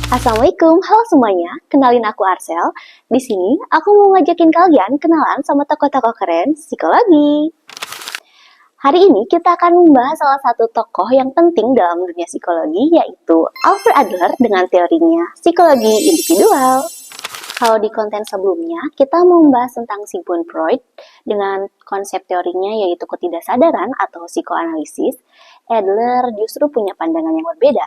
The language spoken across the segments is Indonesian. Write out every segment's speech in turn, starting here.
Assalamualaikum, halo semuanya. Kenalin aku Arsel. Di sini aku mau ngajakin kalian kenalan sama tokoh-tokoh keren psikologi. Hari ini kita akan membahas salah satu tokoh yang penting dalam dunia psikologi, yaitu Alfred Adler dengan teorinya psikologi individual. Kalau di konten sebelumnya, kita mau membahas tentang Sigmund Freud dengan konsep teorinya yaitu ketidaksadaran atau psikoanalisis. Adler justru punya pandangan yang berbeda.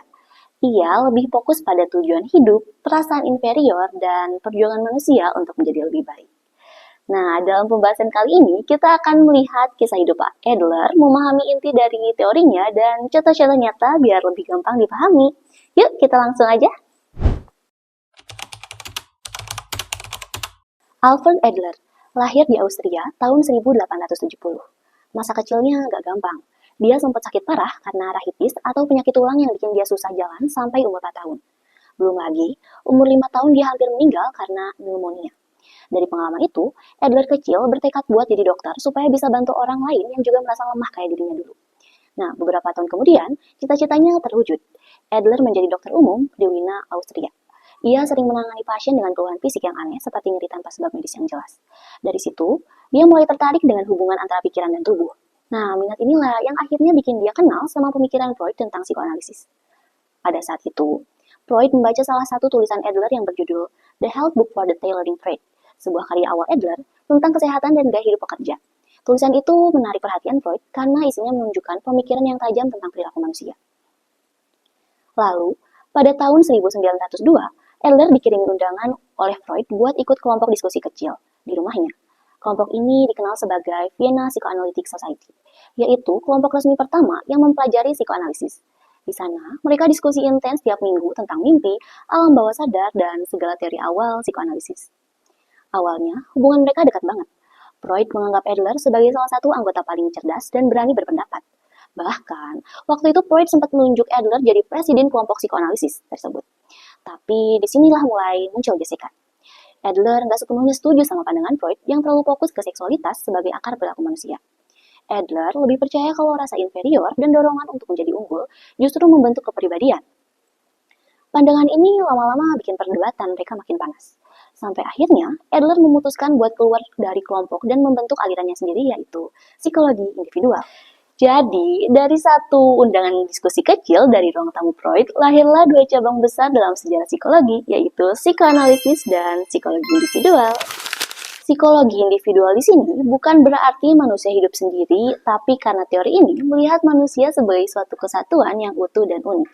Ia lebih fokus pada tujuan hidup, perasaan inferior, dan perjuangan manusia untuk menjadi lebih baik. Nah, dalam pembahasan kali ini, kita akan melihat kisah hidup Pak Adler, memahami inti dari teorinya, dan contoh-contoh nyata biar lebih gampang dipahami. Yuk, kita langsung aja. Alfred Adler, lahir di Austria tahun 1870. Masa kecilnya agak gampang. Dia sempat sakit parah karena rahitis atau penyakit tulang yang bikin dia susah jalan sampai umur 4 tahun. Belum lagi, umur 5 tahun dia hampir meninggal karena pneumonia. Dari pengalaman itu, Adler kecil bertekad buat jadi dokter supaya bisa bantu orang lain yang juga merasa lemah kayak dirinya dulu. Nah, beberapa tahun kemudian, cita-citanya terwujud. Adler menjadi dokter umum di Wina, Austria. Ia sering menangani pasien dengan keluhan fisik yang aneh seperti nyeri tanpa sebab medis yang jelas. Dari situ, dia mulai tertarik dengan hubungan antara pikiran dan tubuh. Nah, minat inilah yang akhirnya bikin dia kenal sama pemikiran Freud tentang psikoanalisis. Pada saat itu, Freud membaca salah satu tulisan Adler yang berjudul The Health Book for the Tailoring Trade, sebuah karya awal Adler tentang kesehatan dan gaya hidup pekerja. Tulisan itu menarik perhatian Freud karena isinya menunjukkan pemikiran yang tajam tentang perilaku manusia. Lalu, pada tahun 1902, Adler dikirimi undangan oleh Freud buat ikut kelompok diskusi kecil di rumahnya. Kelompok ini dikenal sebagai Vienna Psychoanalytic Society, yaitu kelompok resmi pertama yang mempelajari psikoanalisis. Di sana, mereka diskusi intens tiap minggu tentang mimpi, alam bawah sadar, dan segala teori awal psikoanalisis. Awalnya, hubungan mereka dekat banget. Freud menganggap Adler sebagai salah satu anggota paling cerdas dan berani berpendapat. Bahkan, waktu itu Freud sempat menunjuk Adler jadi presiden kelompok psikoanalisis tersebut. Tapi disinilah mulai muncul gesekan. Adler nggak sepenuhnya setuju sama pandangan Freud yang terlalu fokus ke seksualitas sebagai akar perilaku manusia. Adler lebih percaya kalau rasa inferior dan dorongan untuk menjadi unggul justru membentuk kepribadian. Pandangan ini lama-lama bikin perdebatan mereka makin panas. Sampai akhirnya, Adler memutuskan buat keluar dari kelompok dan membentuk alirannya sendiri yaitu psikologi individual. Jadi, dari satu undangan diskusi kecil dari ruang tamu Freud, lahirlah dua cabang besar dalam sejarah psikologi, yaitu psikoanalisis dan psikologi individual. Psikologi individual di sini bukan berarti manusia hidup sendiri, tapi karena teori ini melihat manusia sebagai suatu kesatuan yang utuh dan unik.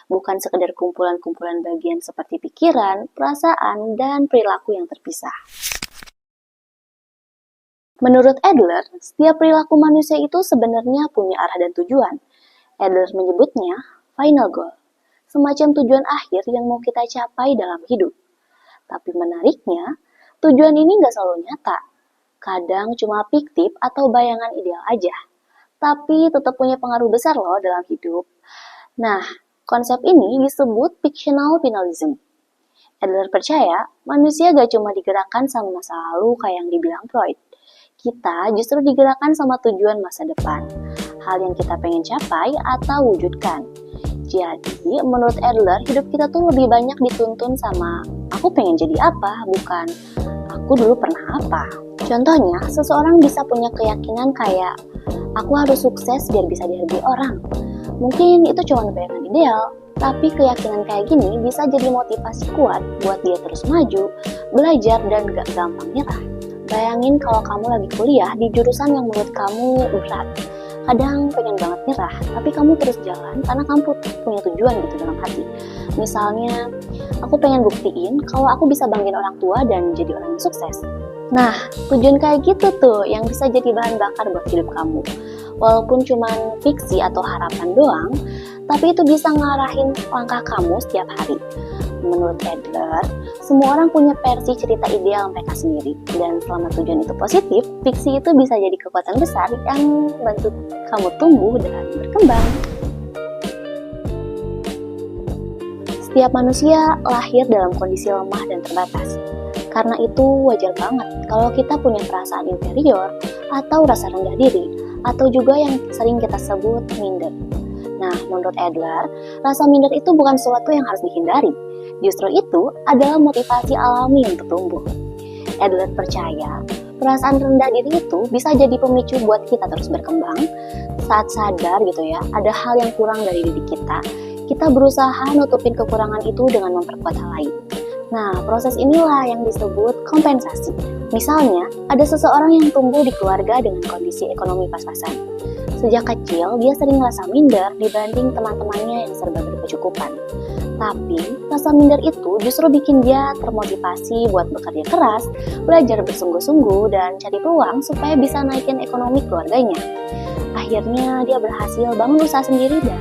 Bukan sekedar kumpulan-kumpulan bagian seperti pikiran, perasaan, dan perilaku yang terpisah. Menurut Adler, setiap perilaku manusia itu sebenarnya punya arah dan tujuan. Adler menyebutnya final goal, semacam tujuan akhir yang mau kita capai dalam hidup. Tapi menariknya, tujuan ini nggak selalu nyata. Kadang cuma fiktif atau bayangan ideal aja. Tapi tetap punya pengaruh besar loh dalam hidup. Nah, konsep ini disebut fictional finalism. Adler percaya, manusia gak cuma digerakkan sama masa lalu kayak yang dibilang Freud. Kita justru digerakkan sama tujuan masa depan, hal yang kita pengen capai atau wujudkan. Jadi, menurut Adler, hidup kita tuh lebih banyak dituntun sama aku pengen jadi apa, bukan aku dulu pernah apa. Contohnya, seseorang bisa punya keyakinan kayak aku harus sukses biar bisa dihargai orang. Mungkin itu cuma bayangan ideal, tapi keyakinan kayak gini bisa jadi motivasi kuat buat dia terus maju, belajar, dan gak gampang nyerah. Bayangin kalau kamu lagi kuliah di jurusan yang menurut kamu berat. Kadang pengen banget nyerah, tapi kamu terus jalan karena kamu punya tujuan gitu dalam hati. Misalnya, aku pengen buktiin kalau aku bisa banggain orang tua dan jadi orang yang sukses. Nah, tujuan kayak gitu tuh yang bisa jadi bahan bakar buat hidup kamu. Walaupun cuma fiksi atau harapan doang, tapi itu bisa ngarahin langkah kamu setiap hari. Menurut Adler, semua orang punya versi cerita ideal mereka sendiri. Dan selama tujuan itu positif, fiksi itu bisa jadi kekuatan besar yang membantu kamu tumbuh dan berkembang. Setiap manusia lahir dalam kondisi lemah dan terbatas. Karena itu wajar banget kalau kita punya perasaan inferior atau rasa rendah diri, atau juga yang sering kita sebut minder. Nah, menurut Adler, rasa minder itu bukan sesuatu yang harus dihindari. Justru itu adalah motivasi alami untuk tumbuh. Adler percaya, perasaan rendah diri itu bisa jadi pemicu buat kita terus berkembang. Saat sadar gitu ya, ada hal yang kurang dari diri kita berusaha nutupin kekurangan itu dengan memperkuat hal lain. Nah, proses inilah yang disebut kompensasi. Misalnya, ada seseorang yang tumbuh di keluarga dengan kondisi ekonomi pas-pasan. Sejak kecil, dia sering merasa minder dibanding teman-temannya yang serba berkecukupan. Tapi, rasa minder itu justru bikin dia termotivasi buat bekerja keras, belajar bersungguh-sungguh, dan cari peluang supaya bisa naikin ekonomi keluarganya. Akhirnya, dia berhasil bangun usaha sendiri dan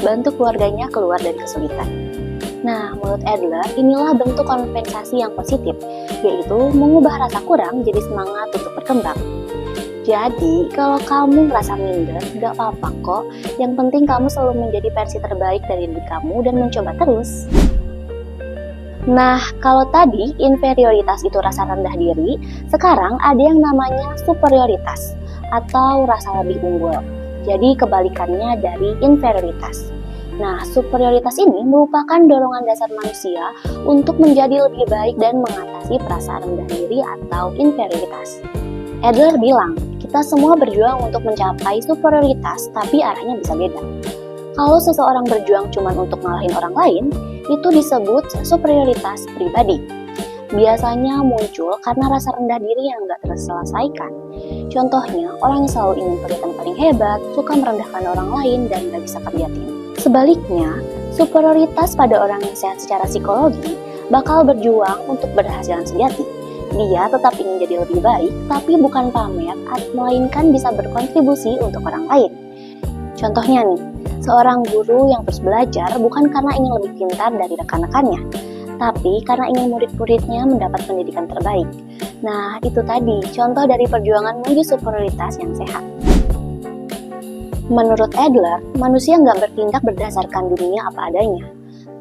bantu keluarganya keluar dari kesulitan. Nah, menurut Adler, inilah bentuk kompensasi yang positif, yaitu mengubah rasa kurang jadi semangat untuk berkembang. Jadi, kalau kamu merasa minder, gak apa-apa kok. Yang penting kamu selalu menjadi versi terbaik dari diri kamu dan mencoba terus. Nah, kalau tadi inferioritas itu rasa rendah diri, sekarang ada yang namanya superioritas atau rasa lebih unggul. Jadi kebalikannya dari inferioritas. Nah, superioritas ini merupakan dorongan dasar manusia untuk menjadi lebih baik dan mengatasi perasaan rendah diri atau inferioritas. Adler bilang, kita semua berjuang untuk mencapai superioritas, tapi arahnya bisa beda. Kalau seseorang berjuang cuma untuk ngalahin orang lain, itu disebut superioritas pribadi. Biasanya muncul karena rasa rendah diri yang nggak terselesaikan. Contohnya, orang yang selalu ingin kelihatan paling hebat, suka merendahkan orang lain, dan nggak bisa kerja tim. Sebaliknya, superioritas pada orang yang sehat secara psikologi bakal berjuang untuk keberhasilan sejati. Dia tetap ingin jadi lebih baik, tapi bukan pamer, melainkan bisa berkontribusi untuk orang lain. Contohnya nih, seorang guru yang terus belajar bukan karena ingin lebih pintar dari rekan-rekannya, tapi karena ingin murid-muridnya mendapat pendidikan terbaik. Nah, itu tadi contoh dari perjuangan menuju superioritas yang sehat. Menurut Adler, manusia nggak bertindak berdasarkan dunia apa adanya,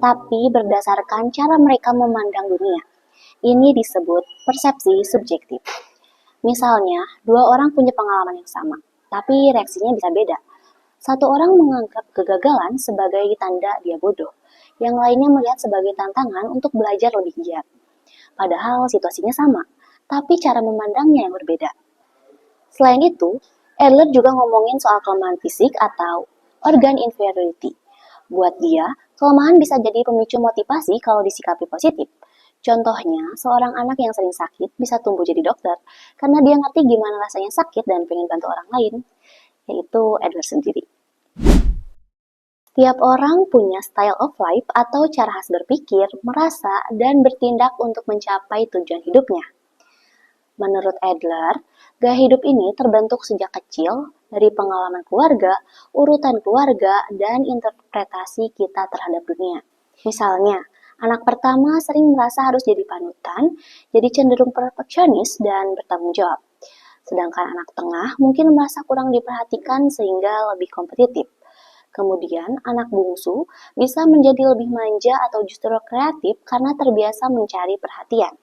tapi berdasarkan cara mereka memandang dunia. Ini disebut persepsi subjektif. Misalnya, dua orang punya pengalaman yang sama, tapi reaksinya bisa beda. Satu orang menganggap kegagalan sebagai tanda dia bodoh, yang lainnya melihat sebagai tantangan untuk belajar lebih giat. Padahal situasinya sama, tapi cara memandangnya yang berbeda. Selain itu, Adler juga ngomongin soal kelemahan fisik atau organ inferiority. Buat dia, kelemahan bisa jadi pemicu motivasi kalau disikapi positif. Contohnya, seorang anak yang sering sakit bisa tumbuh jadi dokter karena dia ngerti gimana rasanya sakit dan pengen bantu orang lain, yaitu Adler sendiri. Tiap orang punya style of life atau cara khas berpikir, merasa, dan bertindak untuk mencapai tujuan hidupnya. Menurut Adler, gaya hidup ini terbentuk sejak kecil dari pengalaman keluarga, urutan keluarga, dan interpretasi kita terhadap dunia. Misalnya, anak pertama sering merasa harus jadi panutan, jadi cenderung perfeksionis dan bertanggung jawab. Sedangkan anak tengah mungkin merasa kurang diperhatikan sehingga lebih kompetitif. Kemudian, anak bungsu bisa menjadi lebih manja atau justru kreatif karena terbiasa mencari perhatian.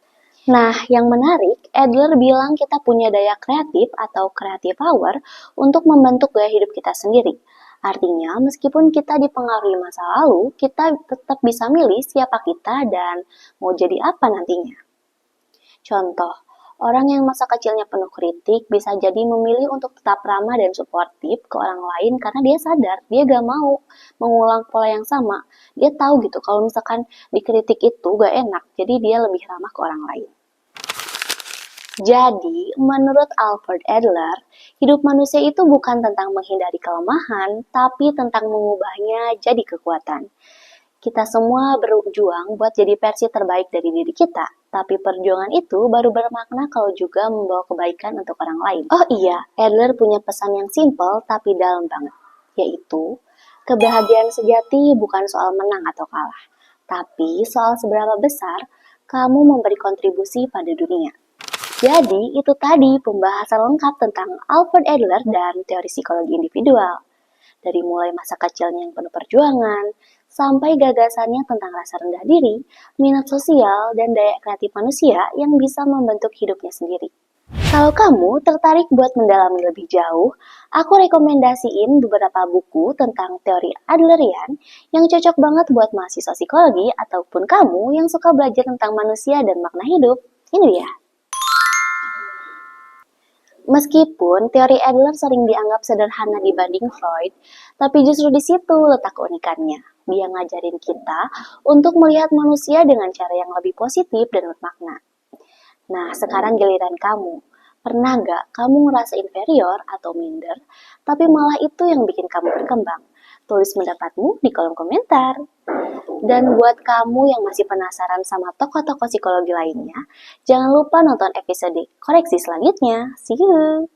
Nah, yang menarik, Adler bilang kita punya daya kreatif atau creative power untuk membentuk gaya hidup kita sendiri. Artinya, meskipun kita dipengaruhi masa lalu, kita tetap bisa milih siapa kita dan mau jadi apa nantinya. Contoh, orang yang masa kecilnya penuh kritik bisa jadi memilih untuk tetap ramah dan suportif ke orang lain karena dia sadar, dia gak mau mengulang pola yang sama. Dia tahu gitu kalau misalkan dikritik itu gak enak, jadi dia lebih ramah ke orang lain. Jadi, menurut Alfred Adler, hidup manusia itu bukan tentang menghindari kelemahan, tapi tentang mengubahnya jadi kekuatan. Kita semua berjuang buat jadi versi terbaik dari diri kita, tapi perjuangan itu baru bermakna kalau juga membawa kebaikan untuk orang lain. Oh iya, Adler punya pesan yang simple tapi dalam banget, yaitu kebahagiaan sejati bukan soal menang atau kalah, tapi soal seberapa besar kamu memberi kontribusi pada dunia. Jadi, itu tadi pembahasan lengkap tentang Alfred Adler dan teori psikologi individual. Dari mulai masa kecilnya yang penuh perjuangan, sampai gagasannya tentang rasa rendah diri, minat sosial, dan daya kreatif manusia yang bisa membentuk hidupnya sendiri. Kalau kamu tertarik buat mendalami lebih jauh, aku rekomendasiin beberapa buku tentang teori Adlerian yang cocok banget buat mahasiswa psikologi ataupun kamu yang suka belajar tentang manusia dan makna hidup. Ini dia. Meskipun teori Adler sering dianggap sederhana dibanding Freud, tapi justru di situ letak keunikannya. Dia ngajarin kita untuk melihat manusia dengan cara yang lebih positif dan bermakna. Nah, sekarang giliran kamu. Pernah gak kamu ngerasa inferior atau minder, tapi malah itu yang bikin kamu berkembang? Tulis pendapatmu di kolom komentar. Dan buat kamu yang masih penasaran sama tokoh-tokoh psikologi lainnya, jangan lupa nonton episode koreksi selanjutnya. See you!